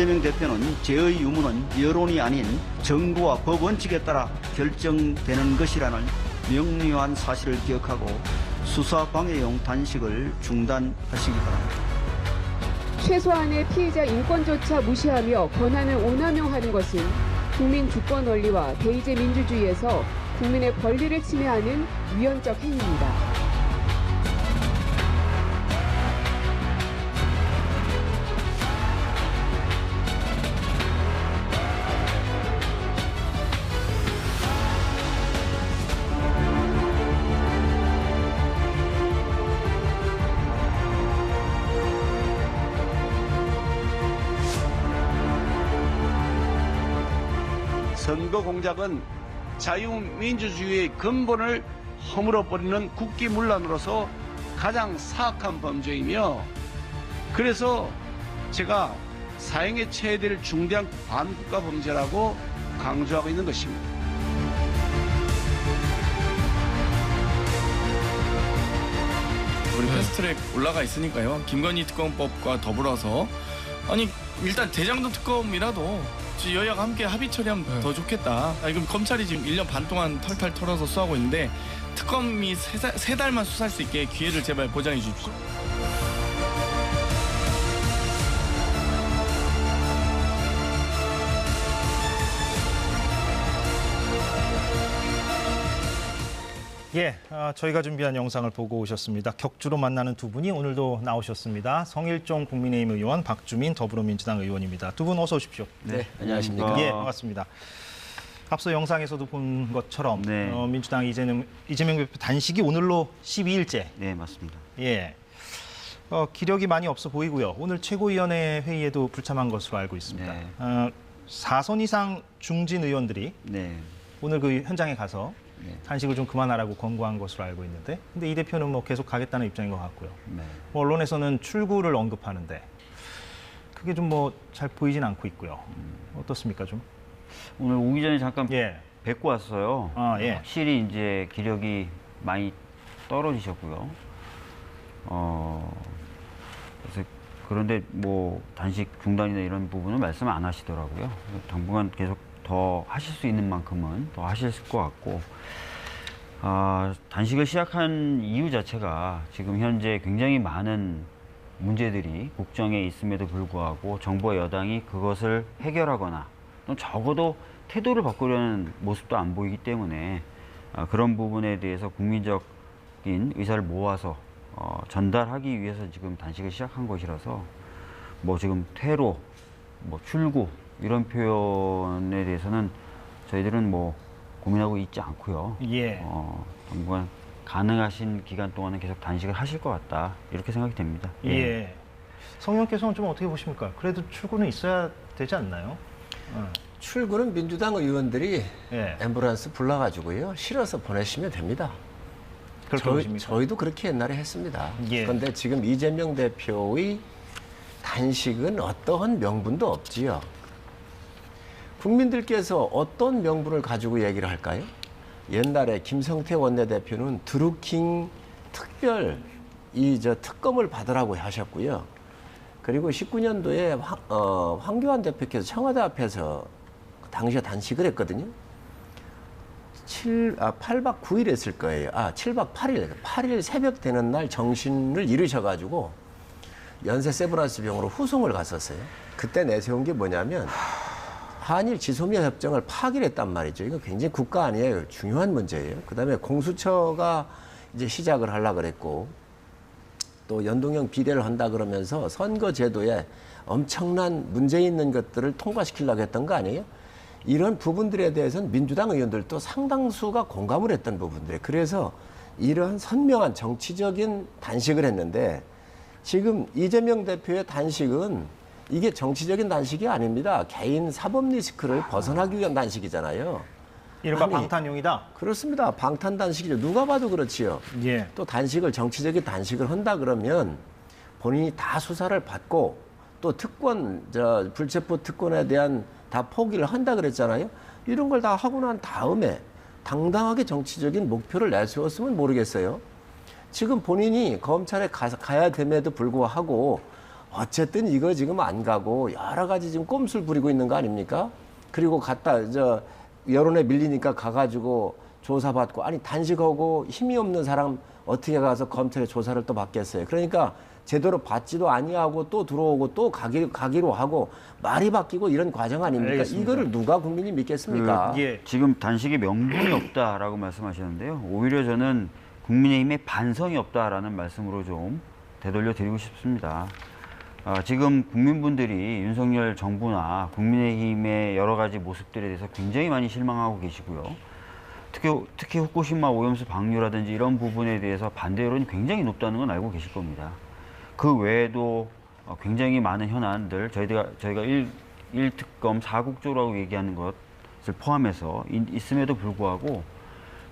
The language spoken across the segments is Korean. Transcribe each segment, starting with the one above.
이재명 대표는 제의 유무는 여론이 아닌 정부와 법 원칙에 따라 결정되는 것이라는 명료한 사실을 기억하고 수사 방해용 단식을 중단하시기 바랍니다. 최소한의 피해자 인권조차 무시하며 권한을 오남용하는 것은 국민 주권 원리와 대의제 민주주의에서 국민의 권리를 침해하는 위헌적 행위입니다. 선거 공작은 자유민주주의의 근본을 허물어버리는 국기문란으로서 가장 사악한 범죄이며 그래서 제가 사형에 처해될 중대한 반국가 범죄라고 강조하고 있는 것입니다. 우리 패스트트랙 올라가 있으니까요. 김건희 특검법과 더불어서 아니 일단 대장동 특검이라도 여야가 함께 합의 처리하면 더 좋겠다. 그럼 검찰이 지금 1년 반 동안 털털 털어서 수하고 있는데 특검이 세 달만 수사할 수 있게 기회를 제발 보장해 주십시오. 예, 저희가 준비한 영상을 보고 오셨습니다. 격주로 만나는 두 분이 오늘도 나오셨습니다. 성일종 국민의힘 의원, 박주민 더불어민주당 의원입니다. 두 분 어서 오십시오. 네, 안녕하십니까. 예, 반갑습니다. 앞서 영상에서도 본 것처럼 네. 민주당 이재명 대표 단식이 오늘로 12일째. 네, 맞습니다. 예, 기력이 많이 없어 보이고요. 오늘 최고위원회 회의에도 불참한 것으로 알고 있습니다. 네. 4선 이상 중진 의원들이 네. 오늘 그 현장에 가서 네. 단식을 좀 그만하라고 권고한 것으로 알고 있는데, 근데 이 대표는 뭐 계속 가겠다는 입장인 것 같고요. 네. 뭐 언론에서는 출구를 언급하는데 그게 좀 뭐 잘 보이진 않고 있고요. 어떻습니까 좀? 오늘 오기 전에 잠깐 예. 뵙고 왔어요. 예. 확실히 이제 기력이 많이 떨어지셨고요. 그래서 그런데 뭐 단식 중단이나 이런 부분은 말씀 안 하시더라고요. 당분간 계속 더 하실 수 있는 만큼은 더 하실 것 같고, 단식을 시작한 이유 자체가 지금 현재 굉장히 많은 문제들이 국정에 있음에도 불구하고 정부와 여당이 그것을 해결하거나 또 적어도 태도를 바꾸려는 모습도 안 보이기 때문에 그런 부분에 대해서 국민적인 의사를 모아서 전달하기 위해서 지금 단식을 시작한 것이라서 뭐 지금 퇴로, 뭐 출구 이런 표현에 대해서는 저희들은 뭐 고민하고 있지 않고요. 예. 당분간 가능하신 기간 동안은 계속 단식을 하실 것 같다 이렇게 생각이 됩니다. 예. 성 의원께서는 좀 어떻게 보십니까? 그래도 출구는 있어야 되지 않나요? 출구는 민주당 의원들이 예. 앰뷸런스 불러가지고요. 실어서 보내시면 됩니다. 그렇게 보십니까? 저희도 그렇게 옛날에 했습니다. 예. 그런데 지금 이재명 대표의 단식은 어떠한 명분도 없지요. 국민들께서 어떤 명분을 가지고 얘기를 할까요? 옛날에 김성태 원내대표는 드루킹 특별 특검을 받으라고 하셨고요. 그리고 19년도에 황교안 대표께서 청와대 앞에서 당시에 단식을 했거든요. 8박 9일 했을 거예요. 7박 8일. 8일 새벽 되는 날 정신을 잃으셔가지고 연세 세브란스 병으로 후송을 갔었어요. 그때 내세운 게 뭐냐면 한일 지소미아 협정을 파기를 했단 말이죠. 이거 굉장히 국가 아니에요. 중요한 문제예요. 그다음에 공수처가 이제 시작을 하려고 그랬고 또 연동형 비례를 한다 그러면서 선거 제도에 엄청난 문제 있는 것들을 통과시키려고 했던 거 아니에요? 이런 부분들에 대해서는 민주당 의원들도 상당수가 공감을 했던 부분들이에요. 그래서 이러한 선명한 정치적인 단식을 했는데 지금 이재명 대표의 단식은 이게 정치적인 단식이 아닙니다. 개인 사법 리스크를 벗어나기 위한 단식이잖아요. 이른바 아니, 방탄용이다? 그렇습니다. 방탄 단식이죠. 누가 봐도 그렇지요. 예. 또 단식을 정치적인 단식을 한다 그러면 본인이 다 수사를 받고 또 특권, 불체포 특권에 대한 다 포기를 한다 그랬잖아요. 이런 걸 다 하고 난 다음에 당당하게 정치적인 목표를 내세웠으면 모르겠어요. 지금 본인이 검찰에 가야 됨에도 불구하고 어쨌든 이거 지금 안 가고 여러 가지 지금 꼼수를 부리고 있는 거 아닙니까? 그리고 여론에 밀리니까 가가지고 조사받고, 아니 단식하고 힘이 없는 사람 어떻게 가서 검찰에 조사를 또 받겠어요. 그러니까 제대로 받지도 아니하고 또 들어오고 또 가기로 하고 말이 바뀌고 이런 과정 아닙니까? 알겠습니다. 이거를 누가 국민이 믿겠습니까? 예. 지금 단식의 명분이 없다라고 말씀하시는데요. 오히려 저는 국민의힘의 반성이 없다라는 말씀으로 좀 되돌려 드리고 싶습니다. 지금 국민분들이 윤석열 정부나 국민의힘의 여러 가지 모습들에 대해서 굉장히 많이 실망하고 계시고요. 특히 후쿠시마 오염수 방류라든지 이런 부분에 대해서 반대 여론이 굉장히 높다는 건 알고 계실 겁니다. 그 외에도 굉장히 많은 현안들, 저희가 1특검 4국조라고 얘기하는 것을 포함해서 있음에도 불구하고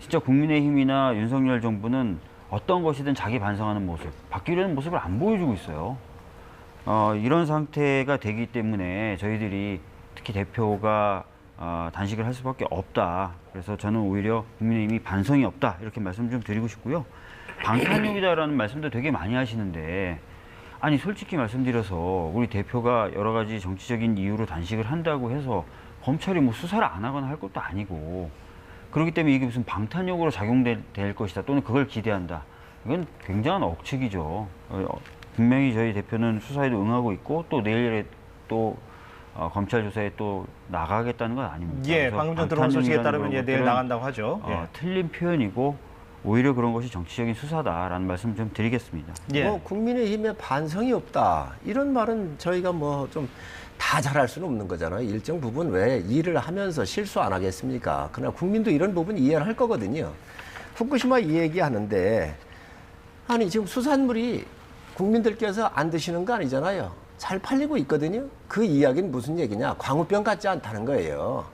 진짜 국민의힘이나 윤석열 정부는 어떤 것이든 자기 반성하는 모습, 바뀌려는 모습을 안 보여주고 있어요. 이런 상태가 되기 때문에 저희들이 특히 대표가 단식을 할 수밖에 없다. 그래서 저는 오히려 국민의힘이 반성이 없다. 이렇게 말씀 좀 드리고 싶고요. 방탄용이다라는 말씀도 되게 많이 하시는데, 아니 솔직히 말씀드려서 우리 대표가 여러 가지 정치적인 이유로 단식을 한다고 해서 검찰이 뭐 수사를 안 하거나 할 것도 아니고, 그렇기 때문에 이게 무슨 방탄용으로 작용될 것이다 또는 그걸 기대한다, 이건 굉장한 억측이죠. 분명히 저희 대표는 수사에도 응하고 있고 또 내일에 또 검찰 조사에 또 나가겠다는 건 아닙니다. 예, 방금 전 들어온 소식에 따르면 내일 나간다고 하죠. 예. 틀린 표현이고 오히려 그런 것이 정치적인 수사다라는 말씀 좀 드리겠습니다. 예. 국민의힘에 반성이 없다, 이런 말은 저희가 좀 다 잘할 수는 없는 거잖아요. 일정 부분 왜 일을 하면서 실수 안 하겠습니까? 그러나 국민도 이런 부분 이해를 할 거거든요. 후쿠시마 이 얘기하는데, 아니 지금 수산물이 국민들께서 안 드시는 거 아니잖아요. 잘 팔리고 있거든요. 그 이야기는 무슨 얘기냐? 광우병 같지 않다는 거예요.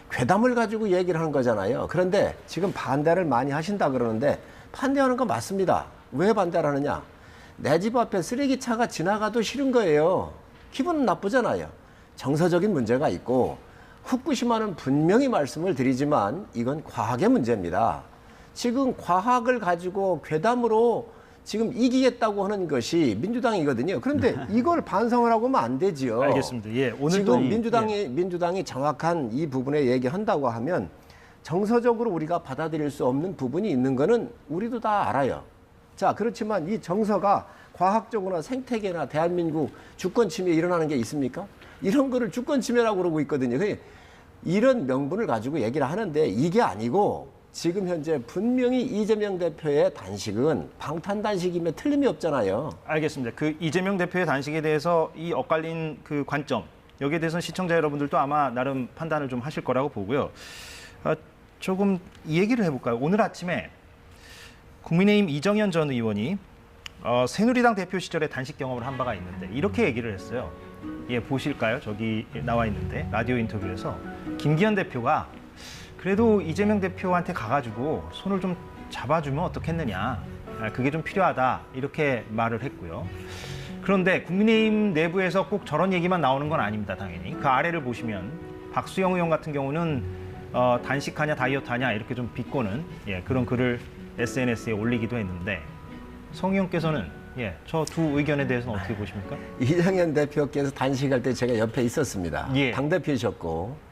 괴담을 가지고 얘기를 하는 거잖아요. 그런데 지금 반대를 많이 하신다 그러는데, 반대하는 건 맞습니다. 왜 반대를 하느냐? 내 집 앞에 쓰레기차가 지나가도 싫은 거예요. 기분은 나쁘잖아요. 정서적인 문제가 있고, 후쿠시마는 분명히 말씀을 드리지만 이건 과학의 문제입니다. 지금 과학을 가지고 괴담으로 지금 이기겠다고 하는 것이 민주당이거든요. 그런데 이걸 반성을 하고 하면 안 되지요. 알겠습니다. 예, 오늘 지금 민주당이 정확한 이 부분에 얘기한다고 하면 정서적으로 우리가 받아들일 수 없는 부분이 있는 거는 우리도 다 알아요. 자, 그렇지만 이 정서가 과학적으로나 생태계나 대한민국 주권 침해 일어나는 게 있습니까? 이런 거를 주권 침해라고 그러고 있거든요. 이런 명분을 가지고 얘기를 하는데, 이게 아니고 지금 현재 분명히 이재명 대표의 단식은 방탄 단식임에 틀림이 없잖아요. 알겠습니다. 그 이재명 대표의 단식에 대해서 이 엇갈린 그 관점, 여기에 대해서는 시청자 여러분들도 아마 나름 판단을 좀 하실 거라고 보고요. 조금 이 얘기를 해볼까요? 오늘 아침에 국민의힘 이정현 전 의원이 새누리당 대표 시절에 단식 경험을 한 바가 있는데 이렇게 얘기를 했어요. 예, 보실까요? 저기 나와 있는데 라디오 인터뷰에서 김기현 대표가 그래도 이재명 대표한테 가가지고 손을 좀 잡아주면 어떻겠느냐, 그게 좀 필요하다, 이렇게 말을 했고요. 그런데 국민의힘 내부에서 꼭 저런 얘기만 나오는 건 아닙니다. 당연히 그 아래를 보시면 박수영 의원 같은 경우는 단식하냐 다이어트하냐 이렇게 좀 비꼬는 그런 글을 SNS에 올리기도 했는데, 성 의원께서는 저 두 의견에 대해서는 어떻게 보십니까? 이정현 대표께서 단식할 때 제가 옆에 있었습니다. 예. 당대표이셨고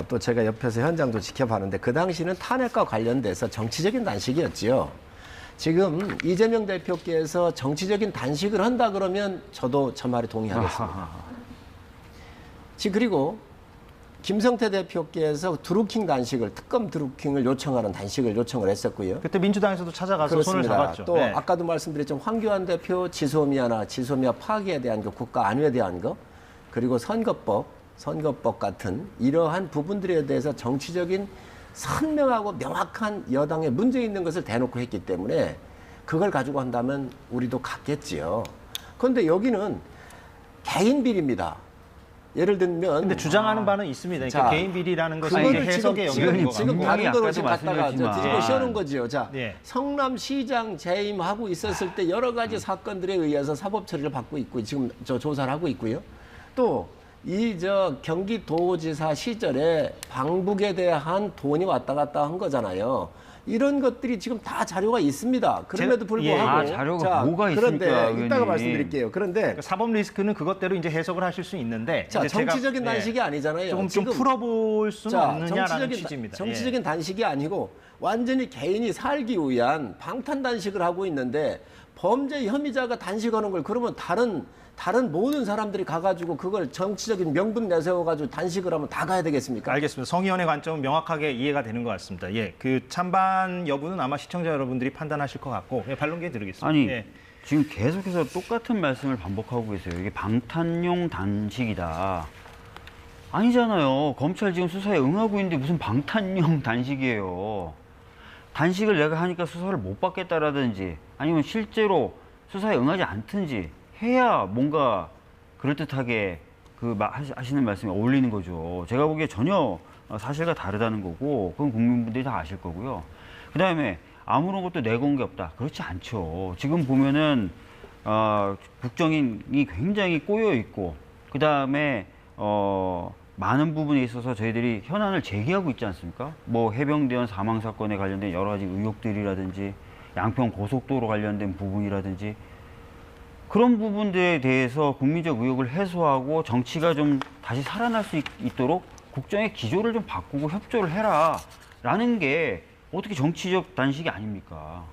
또 제가 옆에서 현장도 지켜봤는데, 그 당시는 탄핵과 관련돼서 정치적인 단식이었지요. 지금 이재명 대표께서 정치적인 단식을 한다 그러면 저도 저 말에 동의하겠습니다. 지금 그리고 김성태 대표께서 드루킹 단식을, 특검 드루킹을 요청하는 단식을 요청을 했었고요. 그때 민주당에서도 찾아가서 그렇습니다. 손을 잡았죠. 또 아까도 말씀드렸지만 황교안 대표 지소미아 파기에 대한 거, 국가 안위에 대한 거, 그리고 선거법 같은 이러한 부분들에 대해서 정치적인 선명하고 명확한 여당의 문제 있는 것을 대놓고 했기 때문에 그걸 가지고 한다면 우리도 갔겠지요. 그런데 여기는 개인 비리입니다. 예를 들면, 근데 주장하는 바는 있습니다. 그러니까 개인 비리라는 것이 그거를 해석에 영역인 것 지금 같고. 다른 거로 지금 갖다가 말씀드렸지만. 씌우는 거지요. 자, 예. 성남시장 재임하고 있었을 때 여러 가지 사건들에 의해서 사법 처리를 받고 있고 지금 저 조사를 하고 있고요. 또 이 경기도지사 시절에 방북에 대한 돈이 왔다 갔다 한 거잖아요. 이런 것들이 지금 다 자료가 있습니다. 그럼에도 불구하고 자료가 뭐가 있습니까, 그런데 의원님? 이따가 말씀드릴게요. 그런데 그러니까 사법 리스크는 그것대로 이제 해석을 하실 수 있는데 자, 이제 제가, 정치적인 단식이 아니잖아요. 좀 지금 풀어볼 수는 없느냐라는 취지입니다. 정치적인 단식이 아니고 완전히 개인이 살기 위한 방탄 단식을 하고 있는데 범죄 혐의자가 단식하는 걸 그러면 다른 모든 사람들이 가가지고 그걸 정치적인 명분 내세워가지고 단식을 하면 다 가야 되겠습니까? 알겠습니다. 성의원의 관점은 명확하게 이해가 되는 것 같습니다. 예, 그 찬반 여부는 아마 시청자 여러분들이 판단하실 것 같고 반론기에 드리겠습니다. 아니 예. 지금 계속해서 똑같은 말씀을 반복하고 계세요. 이게 방탄용 단식이다. 아니잖아요. 검찰 지금 수사에 응하고 있는데 무슨 방탄용 단식이에요. 단식을 내가 하니까 수사를 못 받겠다라든지 아니면 실제로 수사에 응하지 않든지 해야 뭔가 그럴듯하게 하시는 말씀이 어울리는 거죠. 제가 보기에 전혀 사실과 다르다는 거고 그건 국민분들이 다 아실 거고요. 그다음에 아무런 것도 내건 게 없다. 그렇지 않죠. 지금 보면은 국정이 굉장히 꼬여 있고 그다음에 많은 부분에 있어서 저희들이 현안을 제기하고 있지 않습니까? 뭐 해병대원 사망 사건에 관련된 여러 가지 의혹들이라든지 양평 고속도로 관련된 부분이라든지 그런 부분들에 대해서 국민적 의혹을 해소하고 정치가 좀 다시 살아날 수 있도록 국정의 기조를 좀 바꾸고 협조를 해라라는 게 어떻게 정치적 단식이 아닙니까?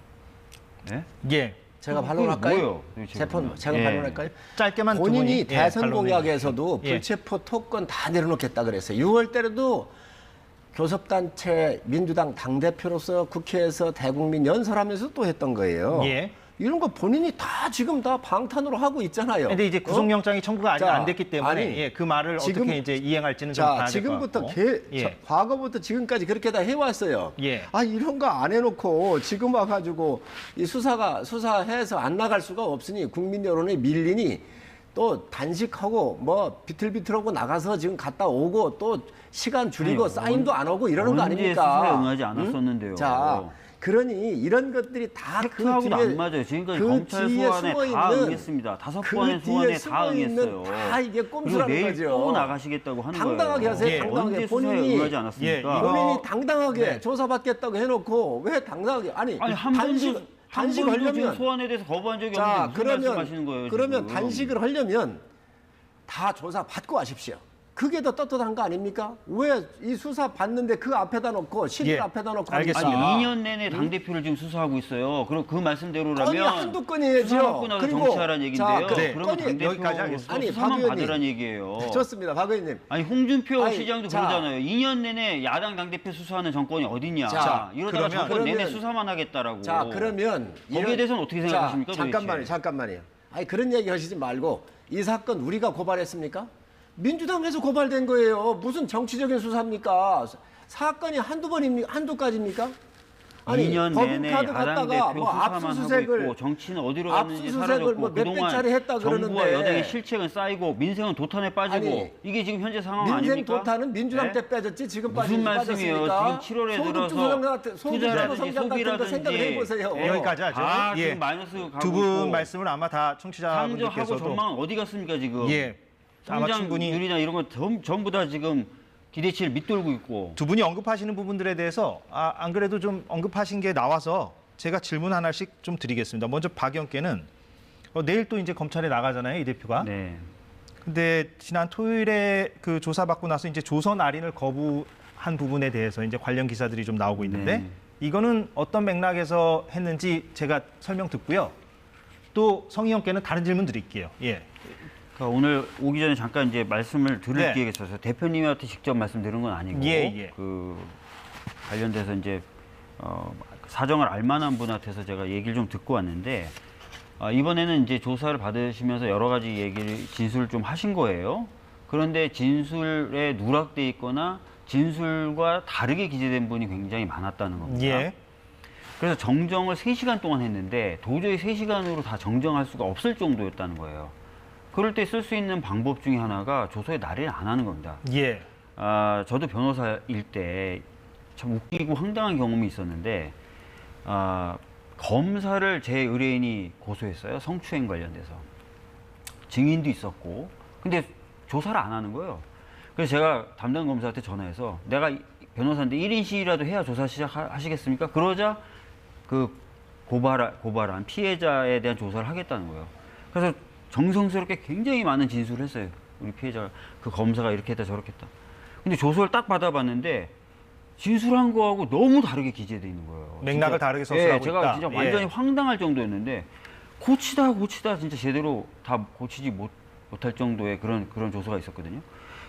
네? 예. 제가 반론할까요? 뭐예요? 제가 반론할까요? 짧게만 두 본인이 분이, 대선 반론해 공약에서도 주십시오. 불체포 특권 다 내려놓겠다 그랬어요. 6월 때에도 교섭단체 민주당 당대표로서 국회에서 대국민 연설하면서 또 했던 거예요. 예. 이런 거 본인이 다 지금 다 방탄으로 하고 있잖아요. 근데 이제 구속영장이 청구가 아직 자, 안 됐기 때문에 아니, 그 말을 지금- 어떻게 이제 이행할지는 좀 봐야 자, 될 것 지금부터 같고. 과거부터 지금까지 그렇게 다 해왔어요. 예. 아, 이런 거 안 해놓고 지금 와가지고 이 수사해서 안 나갈 수가 없으니 국민 여론에 밀리니 또 단식하고 뭐 비틀비틀하고 나가서 지금 갔다 오고 또 시간 줄이고 아니, 사인도 안 오고 이러는 거 언제 아닙니까? 수사에 응하지 않았었는데요. 자, 그러니 이런 것들이 다 팩트하고도 안 맞아요. 지금까지 검찰 소환에 다 응했습니다. 5번의 소환에 다 응했어요. 다 이게 그리고 꼼수라는 내일 거죠. 또 나가시겠다고 하는 당당하게 거예요. 하세요. 예. 당당하게 언제 수사에 본인이 응하지 않았습니까? 이거- 본인이 당당하게 네. 조사받겠다고 해놓고 왜 당당하게 아니 한 번도 지금 하려면 소환에 대해서 거부한 적이 자 없는데 무슨 말씀하시는 거예요? 그러면 지금. 단식을 하려면 다 조사 받고 하십시오. 그게 더 떳떳한 거 아닙니까? 왜 이 수사 받는데 그 앞에다 놓고 시일 예. 앞에다 놓고 알겠습니다. 아니 합니까? 2년 내내 당 대표를 지금 수사하고 있어요. 그럼 그 말씀대로라면 건이 한두 건이죠. 수사받고 나서 그리고 정치하라는 얘기인데요. 자, 네. 그러면 당 여기까지 대표 하겠습니다. 아니, 수사만 박 의원님. 받으란 얘기예요. 좋습니다, 박 의원님. 아니 홍준표 아니, 시장도 자. 그러잖아요. 2년 내내 야당 당대표 수사하는 정권이 어딨냐. 자, 이러다가 정권 내내 그러면- 수사만 하겠다라고. 자, 그러면 거기에 대해서는 어떻게 생각하십니까? 자, 잠깐만요. 아니 그런 얘기 하시지 말고 이 사건 우리가 고발했습니까? 민주당에서 고발된 거예요. 무슨 정치적인 수사입니까? 사건이 한두 가지입니까? 2년 내내 법인카드 야당 갖다가 대표 뭐 수사만 하고 있고 정치는 어디로 갔는지 압수수색을 사라졌고 뭐 몇백 그동안 차례 했다 정부와 그러는데 여당의 실책은 쌓이고 민생은 도탄에 빠지고 아니, 이게 지금 현재 상황 민생 아닙니까? 도탄은 민주당 네? 때 빠졌지 지금 무슨 말씀이에요? 빠졌습니까? 지금 7월에 들어서 소득주도 투자라든지 성장 같은 거 생각을 해보세요. 소비라든지 여기까지 하죠. 다 예. 지금 마이너스 가고 두 분 있고 말씀을 아마 다 상저하고 청취자분들께서도 전망은 어디 갔습니까 지금? 예. 아마 충분히 성장률이나 이런 거 전부 다 지금 기대치를 밑돌고 있고 두 분이 언급하시는 부분들에 대해서 안 그래도 좀 언급하신 게 나와서 제가 질문 하나씩 좀 드리겠습니다. 먼저 박 의원께는 내일 또 이제 검찰에 나가잖아요, 이 대표가. 네. 근데 지난 토요일에 그 조사받고 나서 이제 조선 할인을 거부한 부분에 대해서 이제 관련 기사들이 좀 나오고 있는데 네. 이거는 어떤 맥락에서 했는지 제가 설명 듣고요. 또 성 의원께는 다른 질문 드릴게요. 예. 그러니까 오늘 오기 전에 잠깐 이제 말씀을 들을 네. 기회가 있어서 대표님한테 직접 말씀드린 건 아니고 예. 그 관련돼서 이제 사정을 알만한 분한테서 제가 얘기를 좀 듣고 왔는데 이번에는 이제 조사를 받으시면서 여러 가지 진술을 좀 하신 거예요. 그런데 진술에 누락돼 있거나 진술과 다르게 기재된 분이 굉장히 많았다는 겁니다. 예. 그래서 정정을 3시간 동안 했는데 도저히 3시간으로 다 정정할 수가 없을 정도였다는 거예요. 그럴 때 쓸 수 있는 방법 중에 하나가 조서에 날인을 안 하는 겁니다. 예. 저도 변호사일 때 참 웃기고 황당한 경험이 있었는데 검사를 제 의뢰인이 고소했어요. 성추행 관련돼서. 증인도 있었고. 근데 조사를 안 하는 거예요. 그래서 제가 담당 검사한테 전화해서 내가 변호사인데 1인 시위라도 해야 조사 시작하시겠습니까? 그러자 그 고발한 피해자에 대한 조사를 하겠다는 거예요. 그래서 정성스럽게 굉장히 많은 진술을 했어요. 우리 피해자가 그 검사가 이렇게 했다 저렇게 했다. 근데 조서를 딱 받아봤는데 진술한 거하고 너무 다르게 기재돼 있는 거예요. 맥락을 진짜, 다르게 서술하고 제가 있다. 진짜 완전히 예. 황당할 정도였는데 고치다 진짜 제대로 다 고치지 못할 정도의 그런 조서가 있었거든요.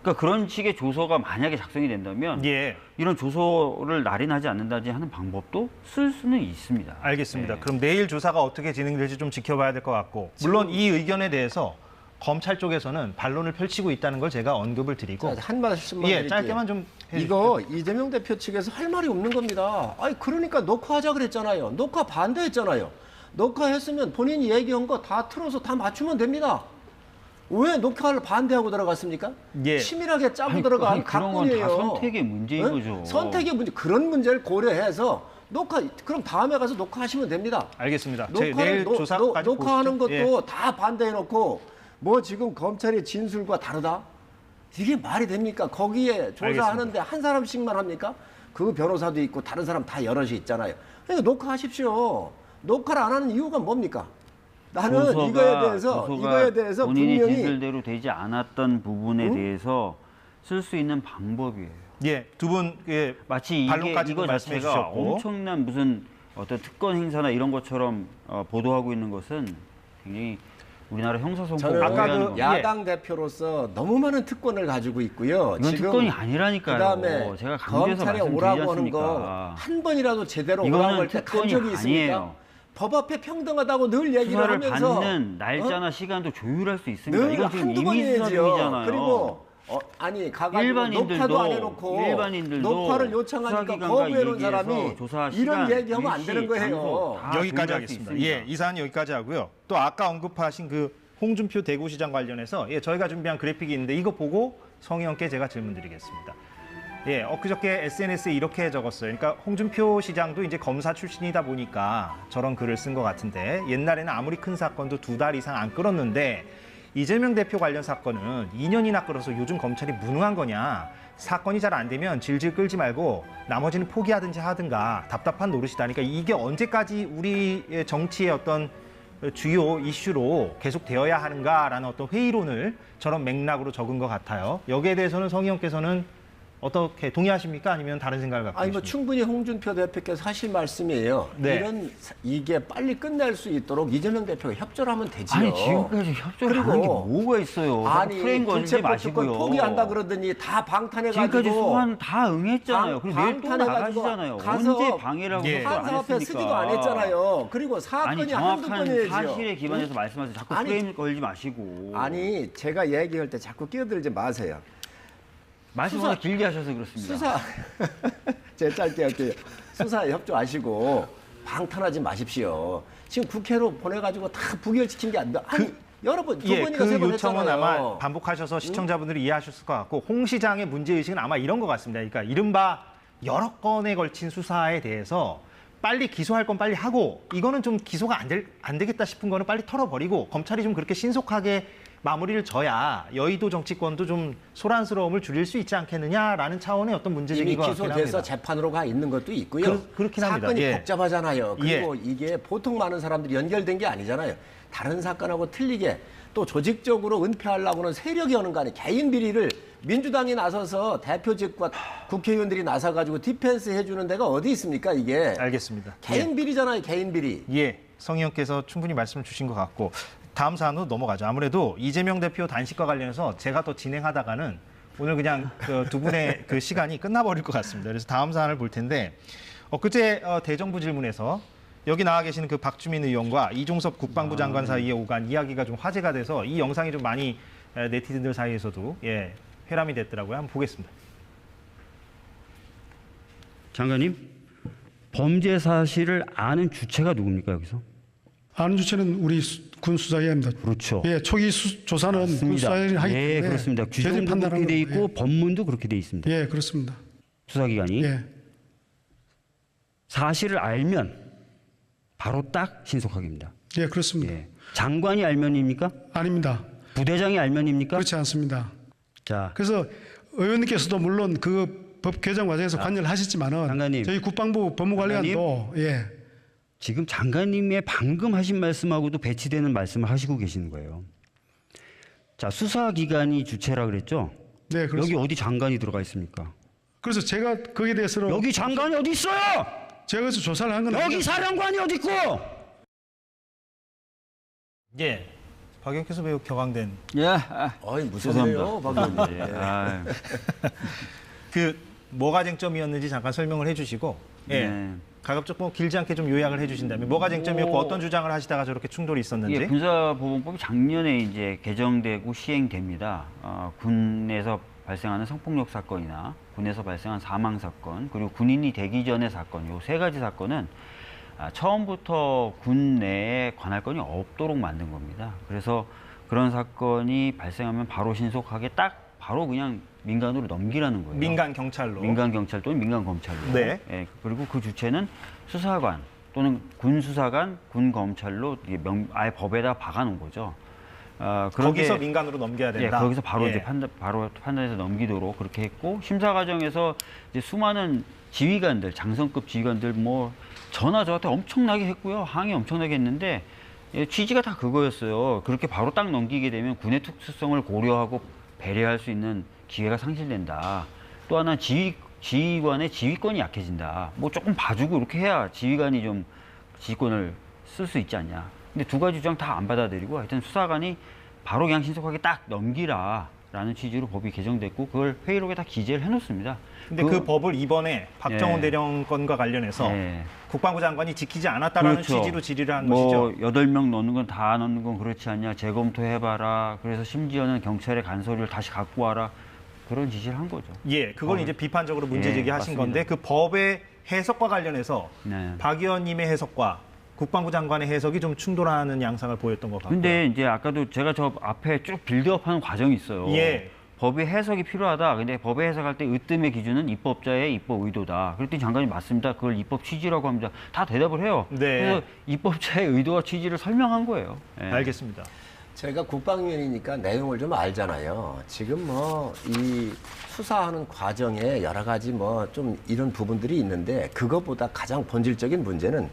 그러니까 그런 식의 조서가 만약에 작성이 된다면 예. 이런 조서를 날인하지 않는다지 하는 방법도 쓸 수는 있습니다. 알겠습니다. 네. 그럼 내일 조사가 어떻게 진행될지 좀 지켜봐야 될 것 같고 물론 이 의견에 대해서 검찰 쪽에서는 반론을 펼치고 있다는 걸 제가 언급을 드리고 한 말씀만 예, 드릴게요. 짧게만 좀 해주십시오. 이거 이재명 대표 측에서 할 말이 없는 겁니다. 아니 그러니까 녹화하자 그랬잖아요. 녹화 반대했잖아요. 녹화했으면 본인이 얘기한 거 다 틀어서 다 맞추면 됩니다. 왜 녹화를 반대하고 들어갔습니까? 예. 치밀하게 짜고 아니, 들어간 아니, 그런 건 각본이에요. 다 선택의 문제인 거죠. 선택의 문제. 그런 문제를 고려해서 그럼 다음에 가서 녹화하시면 됩니다. 알겠습니다. 녹화를 내일 조사까지 녹화하는 보시죠. 것도 예. 다 반대해놓고 뭐 지금 검찰의 진술과 다르다? 이게 말이 됩니까? 거기에 조사하는데 한 사람씩만 합니까? 그 변호사도 있고 다른 사람 다 여럿이 있잖아요. 그러니까 녹화하십시오. 녹화를 안 하는 이유가 뭡니까? 나는 이거에 대해서 본인이 분명히 진술대로 되지 않았던 부분에 대해서 쓸 수 있는 방법이에요. 예, 두 분 예, 마치 반론까지도 이거 말씀해 자체가 주셨고. 엄청난 무슨 어떤 특권 행사나 이런 것처럼 보도하고 있는 것은 굉장히 우리나라 형사소송 저는 아까도 야당 대표로서 너무 많은 특권을 가지고 있고요. 이건 지금 특권이 아니라니까요. 그다음에 제가 강조해서 검찰에 오라고 하는 거 말씀드리지 한 번이라도 제대로 이거는 오라고 할 때 간 특권이 적이 있습니까? 아니에요. 법 앞에 평등하다고 늘 얘기를 수사를 하면서 받는 날짜나 시간도 조율할 수 있습니다. 늘 이건 지금 한두 임의수사중이잖아요. 번이지요. 그리고 가가지고 녹화도 안 해놓고 일반인들도 녹화를 요청하니까 수사기관과 거부해놓은 얘기해서 사람이 조사 이런 시간, 얘기하면 안 되는 일시, 장소 거예요. 다 여기까지 조율할 수 하겠습니다. 있습니다. 예, 이 사안 여기까지 하고요. 또 아까 언급하신 그 홍준표 대구시장 관련해서 저희가 준비한 그래픽이 있는데 이거 보고 성의원께 제가 질문드리겠습니다. 예, 엊그저께 SNS에 이렇게 적었어요. 그러니까 홍준표 시장도 이제 검사 출신이다 보니까 저런 글을 쓴 것 같은데 옛날에는 아무리 큰 사건도 2달 이상 안 끌었는데 이재명 대표 관련 사건은 2년이나 끌어서 요즘 검찰이 무능한 거냐. 사건이 잘 안 되면 질질 끌지 말고 나머지는 포기하든지 하든가 답답한 노릇이다니까 이게 언제까지 우리 정치의 어떤 주요 이슈로 계속 되어야 하는가라는 어떤 회의론을 저런 맥락으로 적은 것 같아요. 여기에 대해서는 성 의원께서는 어떻게 동의하십니까? 아니면 다른 생각을 갖고 아니 뭐 계십니까? 충분히 홍준표 대표께서 하실 말씀이에요. 네. 이게 빨리 끝낼 수 있도록 이재명 대표가 협조를 하면 되지요. 아니 지금까지 협조를 그리고 하는 게 뭐가 있어요? 아니 프레임 걸지 불체포특권 마시고요. 포기한다 그러더니 다 방탄해가지고 지금까지 소환 다 응했잖아요. 그리고 내일 또 방탄해가지고 나가시잖아요. 가서 언제 방해라고 예. 협조를 안 판사 앞에 했습니까? 쓰지도 안 했잖아요. 그리고 사건이 아니 한두 정확한 건이죠. 사실에 기반해서 말씀하세요. 자꾸 아니, 프레임 걸지 마시고. 아니 제가 얘기할 때 자꾸 끼어들지 마세요. 말씀보다 길게 하셔서 그렇습니다. 수사 제가 짧게 할게요. 수사에 협조하시고 방탄하지 마십시오. 지금 국회로 보내가지고 다 부결시킨 게 안 돼. 여러 번, 두 번이나 그 세 번 요청은 했잖아요. 아마 반복하셔서 시청자분들이 이해하셨을 것 같고 홍 시장의 문제의식은 아마 이런 것 같습니다. 그러니까 이른바 여러 건에 걸친 수사에 대해서 빨리 기소할 건 빨리 하고 이거는 좀 기소가 안 되겠다 싶은 거는 빨리 털어버리고 검찰이 좀 그렇게 신속하게 마무리를 져야 여의도 정치권도 좀 소란스러움을 줄일 수 있지 않겠느냐라는 차원의 어떤 문제 이미 제기가 같긴 기소돼서 합니다. 재판으로 가 있는 것도 있고요. 그렇긴 합니다. 사건이 예. 복잡하잖아요. 그리고 이게 보통 많은 사람들이 연결된 게 아니잖아요. 다른 사건하고 틀리게 또 조직적으로 은폐하려고는 세력이 오는 거 아니에요. 개인 비리를 민주당이 나서서 대표직과 국회의원들이 나서가지고 디펜스 해주는 데가 어디 있습니까 이게. 알겠습니다. 개인 비리잖아요. 개인 비리. 예, 성 의원께서 충분히 말씀을 주신 것 같고 다음 사안으로 넘어가죠. 아무래도 이재명 대표 단식과 관련해서 제가 더 진행하다가는 오늘 그냥 그 두 분의 그 시간이 끝나버릴 것 같습니다. 그래서 다음 사안을 볼 텐데 그제 대정부 질문에서 여기 나와 계시는 그 박주민 의원과 이종섭 국방부 장관 사이에 오간 이야기가 좀 화제가 돼서 이 영상이 좀 많이 네티즌들 사이에서도 회람이 됐더라고요. 한번 보겠습니다. 장관님, 범죄 사실을 아는 주체가 누굽니까 여기서? 아는 주체는 우리 군 수사위입니다. 그렇죠. 예, 초기 조사는 군 수사위원이 하기 때문에 예, 그렇습니다. 규정도 그렇게 판단하는 돼 있고 거예요. 법문도 그렇게 돼 있습니다. 예, 그렇습니다. 수사기관이 예, 사실을 알면 바로 딱 신속하게입니다. 예, 그렇습니다. 예. 장관이 알면입니까? 아닙니다. 부대장이 알면입니까? 그렇지 않습니다. 자, 그래서 의원님께서도 물론 그 법 개정 과정에서 관여를 하셨지만은 장관님. 저희 국방부 법무관리관도 예. 지금 장관님의 방금 하신 말씀하고도 배치되는 말씀을 하시고 계시는 거예요. 자, 수사기관이 주체라 그랬죠? 네, 여기 그렇습니다. 어디 장관이 들어가 있습니까? 그래서 제가 거기에 대해서는 여기 장관이 어디 있어요? 제가 그래서 조사를 한 건 여기 사령관이 어디 있고? 예. 박 의원께서 매우 격앙된 예. 어이 무섭네요, 박 의원님. 예. 아유. 그 뭐가 쟁점이었는지 잠깐 설명을 해주시고 예. 네. 가급적 뭐 길지 않게 좀 요약을 해주신다면 뭐가 쟁점이었고 어떤 주장을 하시다가 저렇게 충돌이 있었는지. 예, 군사보건법이 작년에 이제 개정되고 시행됩니다. 군에서 발생하는 성폭력 사건이나 군에서 발생한 사망 사건 그리고 군인이 되기 전의 사건 요 세 가지 사건은 처음부터 군 내에 관할 건이 없도록 만든 겁니다. 그래서 그런 사건이 발생하면 바로 신속하게 딱 바로 그냥 민간으로 넘기라는 거예요. 민간 경찰로. 민간 경찰 또는 민간 검찰로. 네. 예, 그리고 그 주체는 수사관 또는 군 수사관, 군 검찰로 이게 아예 법에다 박아놓은 거죠. 거기서 민간으로 넘겨야 된다. 예, 거기서 바로 예. 이제 바로 판단해서 넘기도록 그렇게 했고 심사 과정에서 이제 수많은 지휘관들, 장성급 지휘관들 뭐 전화 저한테 엄청나게 했고요, 항의 엄청나게 했는데 예, 취지가 다 그거였어요. 그렇게 바로 딱 넘기게 되면 군의 특수성을 고려하고 배려할 수 있는 기회가 상실된다. 또 하나 지휘관의 지휘권이 약해진다. 뭐 조금 봐주고 이렇게 해야 지휘관이 좀 지휘권을 쓸 수 있지 않냐. 근데 두 가지 주장 다 안 받아들이고 하여튼 수사관이 바로 그냥 신속하게 딱 넘기라라는 취지로 법이 개정됐고 그걸 회의록에 다 기재를 해놓습니다. 근데 그 법을 이번에 박정훈 예. 대령 건과 관련해서 예. 국방부 장관이 지키지 않았다라는 그렇죠. 취지로 질의를 한 뭐 것이죠. 8명 넣는 건 다 넣는 건 그렇지 않냐. 재검토해봐라. 그래서 심지어는 경찰의 간서리를 다시 갖고 와라. 그런 지시를 한 거죠. 예, 그건 이제 비판적으로 문제 예, 제기하신 맞습니다. 건데 그 법의 해석과 관련해서 네. 박 의원님의 해석과 국방부 장관의 해석이 좀 충돌하는 양상을 보였던 것 같고요. 근데 이제 아까도 제가 저 앞에 쭉 빌드업하는 과정이 있어요. 예. 법의 해석이 필요하다. 근데 법의 해석할 때 으뜸의 기준은 입법자의 입법 의도다. 그랬더니 장관이 맞습니다. 그걸 입법 취지라고 합니다. 다 대답을 해요. 네. 그래서 입법자의 의도와 취지를 설명한 거예요. 예. 알겠습니다. 제가 국방위원이니까 내용을 좀 알잖아요. 지금 뭐 이 수사하는 과정에 여러 가지 뭐 좀 이런 부분들이 있는데 그것보다 가장 본질적인 문제는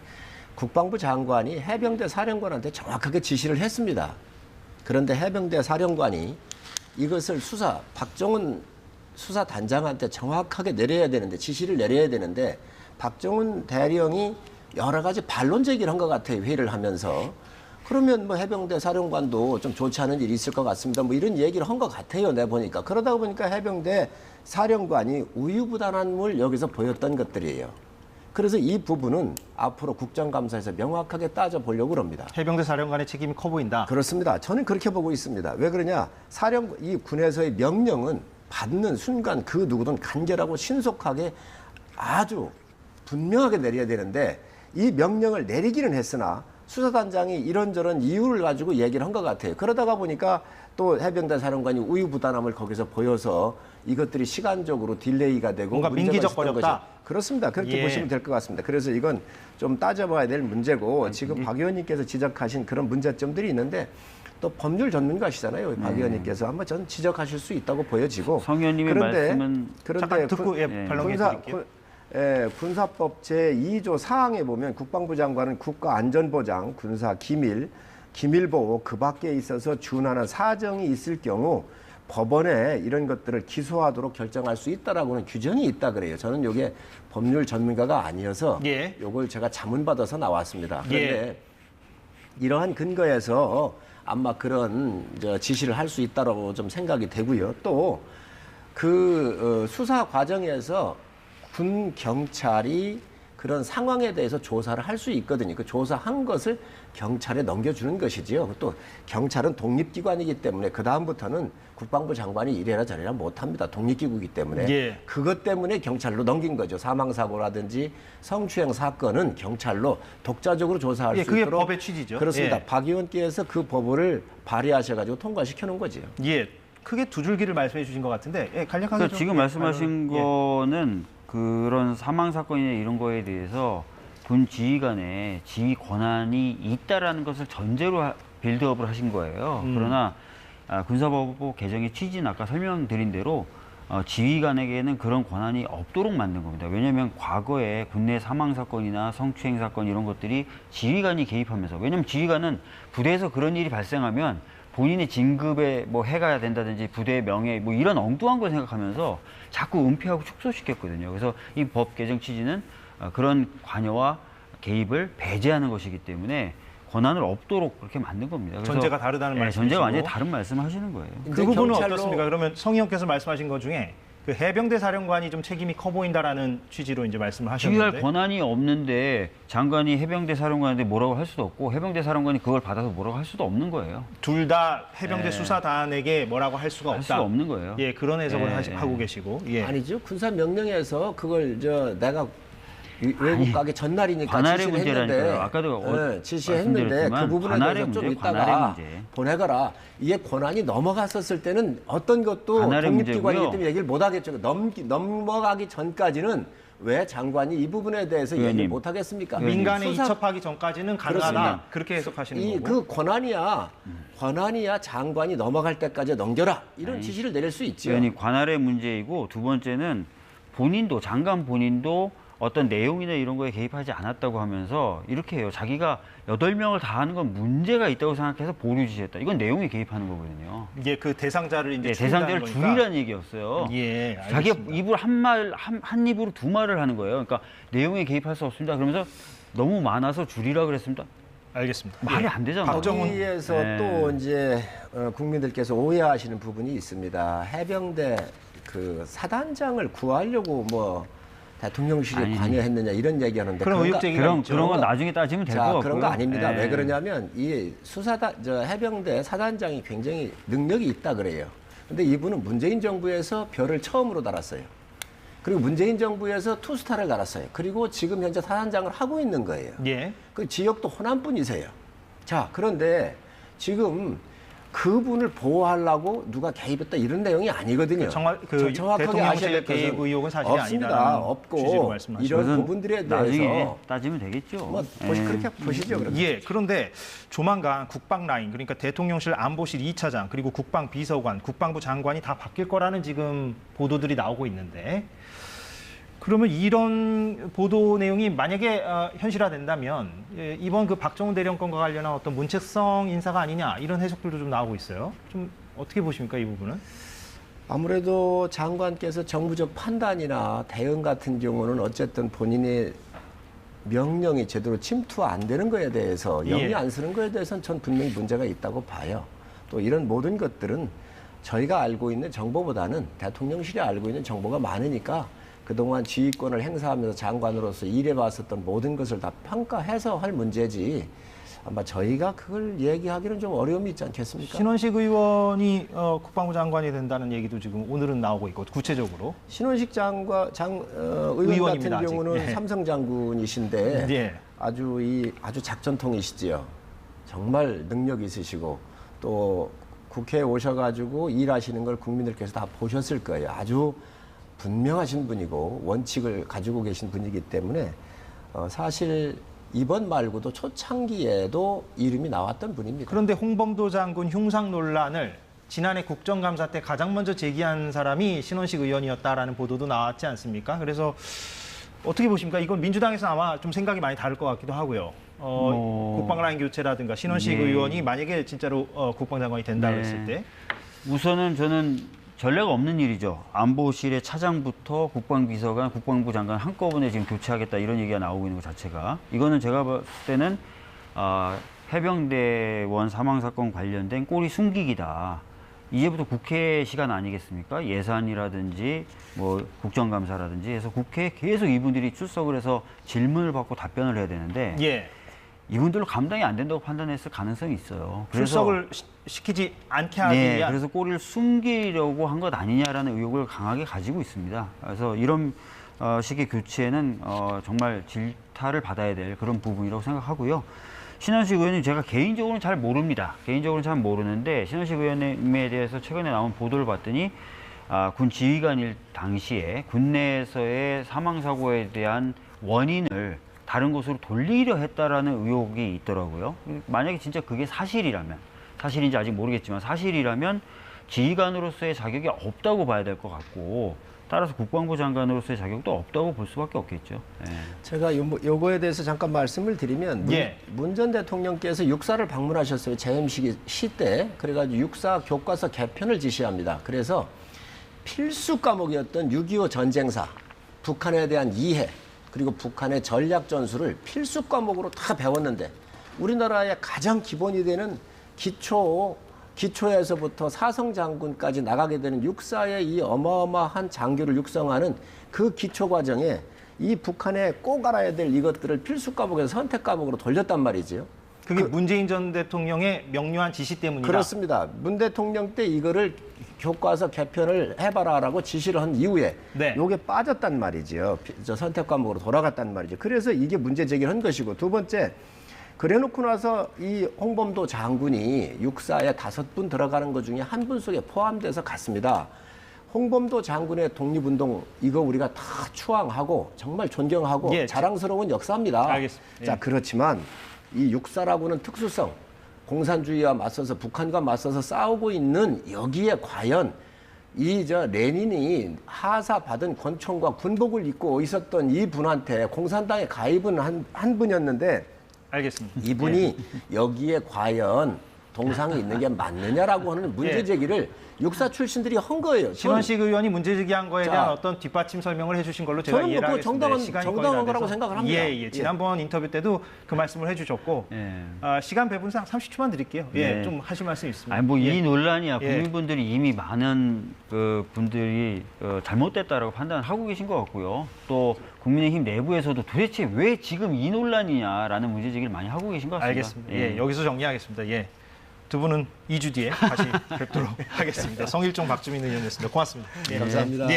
국방부 장관이 해병대 사령관한테 정확하게 지시를 했습니다. 그런데 해병대 사령관이 이것을 박정훈 수사단장한테 정확하게 내려야 되는데 지시를 내려야 되는데 박정훈 대령이 여러 가지 반론 제기를 한 것 같아요. 회의를 하면서. 그러면 뭐 해병대 사령관도 좀 좋지 않은 일이 있을 것 같습니다. 뭐 이런 얘기를 한 것 같아요. 내가 보니까. 그러다 보니까 해병대 사령관이 우유부단함을 여기서 보였던 것들이에요. 그래서 이 부분은 앞으로 국정감사에서 명확하게 따져보려고 합니다. 해병대 사령관의 책임이 커 보인다. 그렇습니다. 저는 그렇게 보고 있습니다. 왜 그러냐? 이 군에서의 명령은 받는 순간 그 누구든 간결하고 신속하게 아주 분명하게 내려야 되는데 이 명령을 내리기는 했으나 수사단장이 이런저런 이유를 가지고 얘기를 한 것 같아요. 그러다가 보니까 또 해병대 사령관이 우유부단함을 거기서 보여서 이것들이 시간적으로 딜레이가 되고 뭔가 문제가 민기적 있었던 거렸다. 거죠. 그렇습니다. 그렇게 예. 보시면 될 것 같습니다. 그래서 이건 좀 따져봐야 될 문제고 지금 박 의원님께서 지적하신 그런 문제점들이 있는데 또 법률 전문가시잖아요. 박 의원님께서 한번 전 지적하실 수 있다고 보여지고 성 의원님의 말씀은 잠깐 듣고 발언해 드릴게요. 군사법 제2조 사항에 보면 국방부 장관은 국가안전보장, 군사기밀, 기밀보호 그 밖에 있어서 준하는 사정이 있을 경우 법원에 이런 것들을 기소하도록 결정할 수 있다라고는 규정이 있다 그래요. 저는 이게 법률 전문가가 아니어서 예. 이걸 제가 자문받아서 나왔습니다. 그런데 예. 이러한 근거에서 아마 그런 지시를 할 수 있다라고 좀 생각이 되고요. 또 그 수사 과정에서 군 경찰이 그런 상황에 대해서 조사를 할 수 있거든요. 그 조사한 것을 경찰에 넘겨주는 것이지요. 또 경찰은 독립기관이기 때문에 그 다음부터는 국방부 장관이 이래라 저래라 못합니다. 독립기구이기 때문에 예. 그것 때문에 경찰로 넘긴 거죠. 사망사고라든지 성추행 사건은 경찰로 독자적으로 조사할 예, 수 그게 있도록 법의 취지죠. 그렇습니다. 예. 박 의원께서 그 법을 발의하셔가지고 통과시켜 놓은 거지요. 예, 크게 두 줄기를 말씀해 주신 것 같은데 간략하게 그러니까 좀 지금 말씀하신 예. 거는 그런 사망 사건이나 이런 거에 대해서 군 지휘관의 지휘 권한이 있다라는 것을 전제로 빌드업을 하신 거예요. 그러나 군사법부 개정의 취지는 아까 설명드린 대로 지휘관에게는 그런 권한이 없도록 만든 겁니다. 왜냐하면 과거에 군내 사망 사건이나 성추행 사건 이런 것들이 지휘관이 개입하면서, 왜냐하면 지휘관은 부대에서 그런 일이 발생하면 본인의 진급에 뭐 해가 된다든지 부대의 명예 뭐 이런 엉뚱한 걸 생각하면서 자꾸 은폐하고 축소시켰거든요. 그래서 이 법 개정 취지는 그런 관여와 개입을 배제하는 것이기 때문에 권한을 없도록 그렇게 만든 겁니다. 그래서 전제가 다르다는 말씀이시고. 전제가 완전히 다른 말씀을 하시는 거예요. 그 부분은 어떻습니까? 그러면 성 의원께서 말씀하신 것 중에 그 해병대 사령관이 좀 책임이 커 보인다라는 취지로 이제 말씀을 하셨는데, 지휘할 권한이 없는데 장관이 해병대 사령관인데 뭐라고 할 수도 없고 해병대 사령관이 그걸 받아서 뭐라고 할 수도 없는 거예요. 둘 다 해병대 수사단에게 뭐라고 할 수가 없다. 할 수가 없는 거예요. 예, 그런 해석을 하고 계시고. 예. 아니죠. 군사 명령에서 그걸 내가 외국 가기 전날이니까 관할의 지시를 문제라니까요. 했는데, 아까도 지시했는데 그 말씀드렸지만 부분에 관할의 대해서 좀 문제, 관할의 이따가 문제. 보내거라. 이게 권한이 넘어갔었을 때는 어떤 것도 관할의 독립기관이기 문제고요. 때문에 얘기를 못 하겠죠. 넘어가기 전까지는 왜 장관이 이 부분에 대해서 얘기를 의원님. 못 하겠습니까? 민간에 수사- 이첩하기 전까지는 가능하다. 그렇습니다. 그렇게 해석하시는 거고. 그 권한이야 장관이 넘어갈 때까지 넘겨라. 이런 아니, 지시를 내릴 수 있죠. 의원님, 관할의 문제이고 두 번째는 본인도 장관 본인도 어떤 내용이나 이런 거에 개입하지 않았다고 하면서 이렇게 해요. 자기가 8명을 다 하는 건 문제가 있다고 생각해서 보류 지시했다. 이건 내용에 개입하는 거거든요. 이게 그 대상자를 이제 네, 줄이라는 대상자를 거니까. 줄이라는 얘기였어요. 예, 자기가 알겠습니다. 입으로 한 입으로 두 말을 하는 거예요. 그러니까 내용에 개입할 수 없습니다. 그러면서 너무 많아서 줄이라 그랬습니다. 알겠습니다. 말이 예. 안 되잖아요. 박정훈. 여기에서 네. 또 이제 국민들께서 오해하시는 부분이 있습니다. 해병대 그 사단장을 구하려고 뭐 대통령실이 아니, 관여했느냐 이런 얘기하는데 그런 의혹 제기가 있죠. 그런 건 나중에 따지면 될 것 같고요. 그런 거 아닙니다. 예. 왜 그러냐면 이 해병대 사단장이 굉장히 능력이 있다 그래요. 근데 이분은 문재인 정부에서 별을 처음으로 달았어요. 그리고 문재인 정부에서 투스타를 달았어요. 그리고 지금 현재 사단장을 하고 있는 거예요. 예. 그 지역도 호남 분이세요. 자, 그런데 지금 그분을 보호하려고 누가 개입했다 이런 내용이 아니거든요. 정확하게 대통령실 아셔야 될 개입 것은 의혹은 사실이 없습니다. 아니다라는 없고 취지로 말씀하시죠. 이런 그것은 부분들에 나중에 대해서 따지면 되겠죠. 뭐 예. 그렇게 보시죠. 그러면. 예, 그런데 조만간 국방 라인, 그러니까 대통령실 안보실 2차장, 그리고 국방 비서관, 국방부 장관이 다 바뀔 거라는 지금 보도들이 나오고 있는데, 그러면 이런 보도 내용이 만약에 현실화된다면 이번 그 박정훈 대령권과 관련한 어떤 문책성 인사가 아니냐 이런 해석들도 좀 나오고 있어요. 좀 어떻게 보십니까, 이 부분은? 아무래도 장관께서 정부적 판단이나 대응 같은 경우는 어쨌든 본인의 명령이 제대로 침투 안 되는 거에 대해서 영이 예. 안 쓰는 거에 대해서는 전 분명히 문제가 있다고 봐요. 또 이런 모든 것들은 저희가 알고 있는 정보보다는 대통령실이 알고 있는 정보가 많으니까 그동안 지휘권을 행사하면서 장관으로서 일해봤었던 모든 것을 다 평가해서 할 문제지 아마 저희가 그걸 얘기하기는 좀 어려움이 있지 않겠습니까? 신원식 의원이 국방부 장관이 된다는 얘기도 지금 오늘은 나오고 있고, 구체적으로. 신원식 의원 의원입니다, 같은 경우는 아직. 예. 삼성 장군이신데 예. 아주 작전통이시지요. 정말 능력 있으시고 또 국회에 오셔가지고 일하시는 걸 국민들께서 다 보셨을 거예요. 아주 분명하신 분이고 원칙을 가지고 계신 분이기 때문에 사실 이번 말고도 초창기에도 이름이 나왔던 분입니다. 그런데 홍범도 장군 흉상 논란을 지난해 국정감사 때 가장 먼저 제기한 사람이 신원식 의원이었다라는 보도도 나왔지 않습니까? 그래서 어떻게 보십니까? 이건 민주당에서 아마 좀 생각이 많이 다를 것 같기도 하고요. 국방 라인 교체라든가 신원식 예. 의원이 만약에 진짜로 국방장관이 된다고 네. 했을 때. 우선은 저는 전례가 없는 일이죠. 안보실의 차장부터 국방비서관, 국방부 장관 한꺼번에 지금 교체하겠다 이런 얘기가 나오고 있는 것 자체가, 이거는 제가 봤을 때는 해병대원 사망 사건 관련된 꼬리 숨기기다. 이제부터 국회 시간 아니겠습니까? 예산이라든지 뭐 국정감사라든지 해서 국회에 계속 이분들이 출석을 해서 질문을 받고 답변을 해야 되는데 예. 이분들로 감당이 안 된다고 판단했을 가능성이 있어요. 출석을 시키지 않게 하기 네, 위한. 그래서 꼬리를 숨기려고 한 것 아니냐라는 의혹을 강하게 가지고 있습니다. 그래서 이런 식의 교체는 정말 질타를 받아야 될 그런 부분이라고 생각하고요. 신원식 의원님 제가 개인적으로는 잘 모릅니다. 개인적으로는 잘 모르는데 신원식 의원님에 대해서 최근에 나온 보도를 봤더니 군 지휘관일 당시에 군내에서의 사망사고에 대한 원인을 다른 곳으로 돌리려 했다라는 의혹이 있더라고요. 만약에 진짜 그게 사실이라면 사실인지 아직 모르겠지만 사실이라면 지휘관으로서의 자격이 없다고 봐야 될 것 같고 따라서 국방부 장관으로서의 자격도 없다고 볼 수밖에 없겠죠. 예. 제가 요거에 대해서 잠깐 말씀을 드리면 문 전 대통령께서 육사를 방문하셨어요. 재임 시 때. 그래가지고 육사 교과서 개편을 지시합니다. 그래서 필수 과목이었던 6.25 전쟁사, 북한에 대한 이해, 그리고 북한의 전략 전술을 필수 과목으로 다 배웠는데 우리나라의 가장 기본이 되는 기초에서부터 사성 장군까지 나가게 되는 육사의 이 어마어마한 장교를 육성하는 그 기초 과정에 이 북한에 꼭 알아야 될 이것들을 필수 과목에서 선택 과목으로 돌렸단 말이지요. 그게 문재인 전 대통령의 명료한 지시 때문이다. 그렇습니다. 문 대통령 때 이거를 교과서 개편을 해봐라라고 지시를 한 이후에 요게 빠졌단 말이지요. 저 선택 과목으로 돌아갔단 말이죠. 그래서 이게 문제 제기를 한 것이고, 두 번째, 그래놓고 나서 이 홍범도 장군이 육사에 5분 들어가는 것 중에 한 분 속에 포함돼서 갔습니다. 홍범도 장군의 독립운동 이거 우리가 다 추앙하고 정말 존경하고 자랑스러운 역사입니다. 알겠습니다. 자, 그렇지만 이 육사라고는 특수성, 공산주의와 맞서서 북한과 맞서서 싸우고 있는 여기에 과연 레닌이 하사 받은 권총과 군복을 입고 있었던 이 분한테 공산당에 가입은 한 분이었는데 알겠습니다. 이분이 여기에 과연 동상이 있는 게 맞느냐라고 하는 문제 제기를 육사 출신들이 한 거예요. 신원식 의원이 문제 제기한 거에 대한 어떤 뒷받침 설명을 해주신 걸로 제가 저는 이해를 뭐 하겠습니다. 정당한 거라고 생각을 합니다. 예. 지난번 인터뷰 때도 그 말씀을 해주셨고 시간 배분상 30초만 드릴게요. 좀 하실 말씀 있습니다. 아니 이 논란이야 국민분들이 이미 많은 분들이 잘못됐다라고 판단을 하고 계신 것 같고요. 또 국민의힘 내부에서도 도대체 왜 지금 이 논란이냐라는 문제 제기를 많이 하고 계신 것 같습니다. 알겠습니다. 여기서 정리하겠습니다. 두 분은 2주 뒤에 다시 뵙도록 하겠습니다. 성일종 박주민 의원이었습니다. 고맙습니다. 감사합니다.